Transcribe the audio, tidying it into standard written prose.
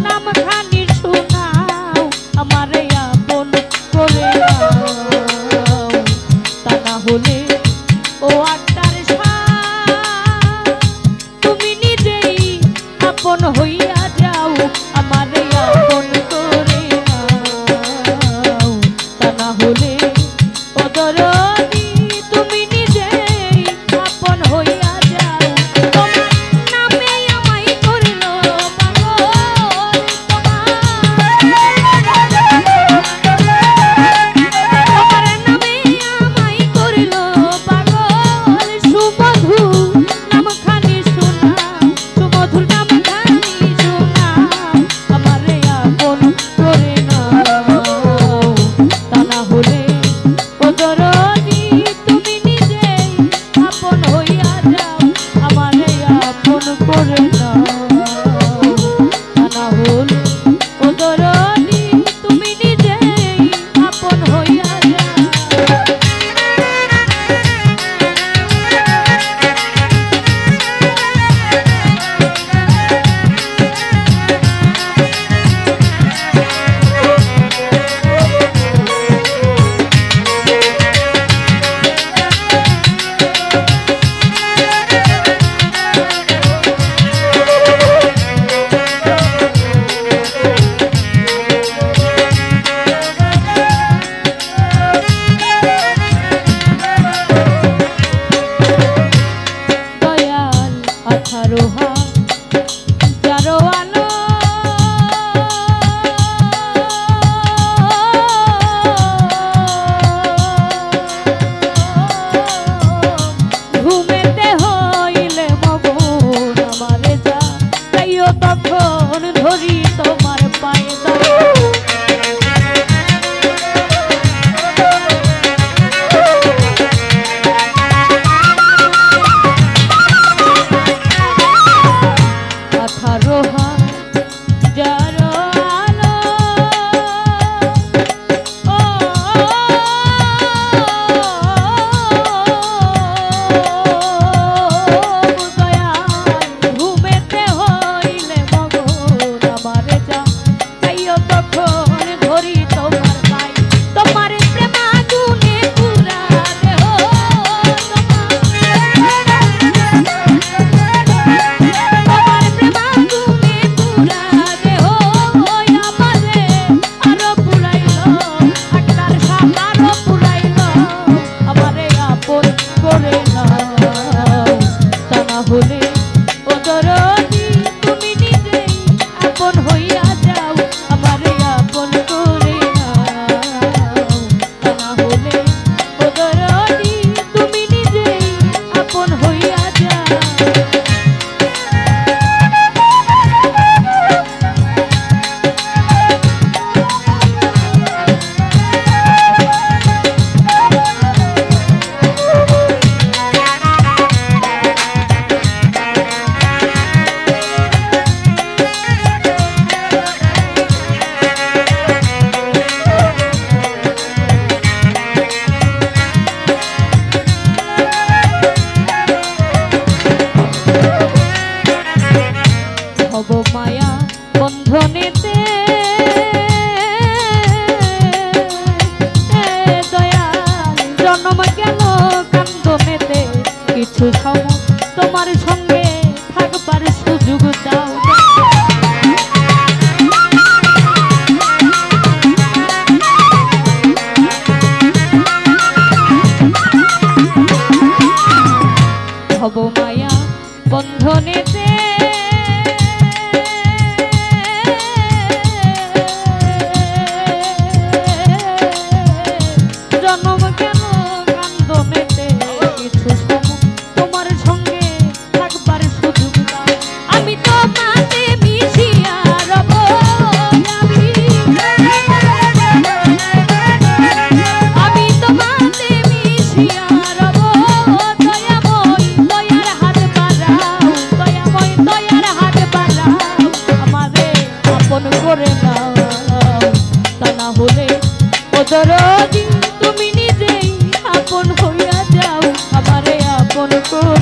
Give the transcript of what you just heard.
নামখানি শোনাও আমারে আপন করে নাও তা না হলে ও আত্মার সাথ তুমি নিজেই আপন হইয়া যাও আমারে আপন করে নাও তা না হলে ও দরদি তুমি নিজেই আপন হইয়া যাও তোমার নামে আমায় করলো পাগল তোমার নামে আমায় করলো পাগল সুমধু নামখানি শোনাও সুমধুর নামখানি শোনাও আমারে আপন করে নাও তা না হলে ও দরদি তুমি নিজেই আপন হইয়া যাও আমারে আপন করে নাও তা না হলে ও দরদি তুমি নিজেই আপন হইয়া যাও দয়াল 18 হাত যারো আলো ঘুমেতে হইলে মগন আমারে যা তাইও তখন ধরি তোমার পায়ে দাও 18 হাত যারো আলো ও দয়াল ঘুমেতে হইলে মগন আমারে যা তাইও তখন ধরি তোমার পায়ে তোমার প্রেমাগুনে পুরা দেহ তোমার প্রেমাগুনে পুরা দেহ আমারে আরো পুরাইলো আকার সাত আরো পুরাইলো আমারে আপন করে নাও তা না হলে ও দরদি তুমি নিজেই আপন হইয়া যাও আমারে আপন করে নাও তা না হলে ও দরদি তুমি নিজেই আপন হইয়া যাও হব মায়া বন্ধনেতে দয়াল জন্ম গেল কান্দনেতে কিছু সময় তোমার সঙ্গে থাকবার সুযোগ দাও হব মায়া বন্ধনেতে জন্ম কেন কান্দনেতে কিছু সময় তোমার সঙ্গে থাকবার সুযোগ দাও আমি তো মাঝে মিশিয়া রব আমি তো মাঝে মিশিয়া রব দয়াময় দয়ার হাত বাড়াও দয়াময় দয়ার হাত বাড়াও আমারে আপন করে নাও তা না হলে ও দরদি তুমি নিজেই আপন হইয়া যাও আমারে আপন করে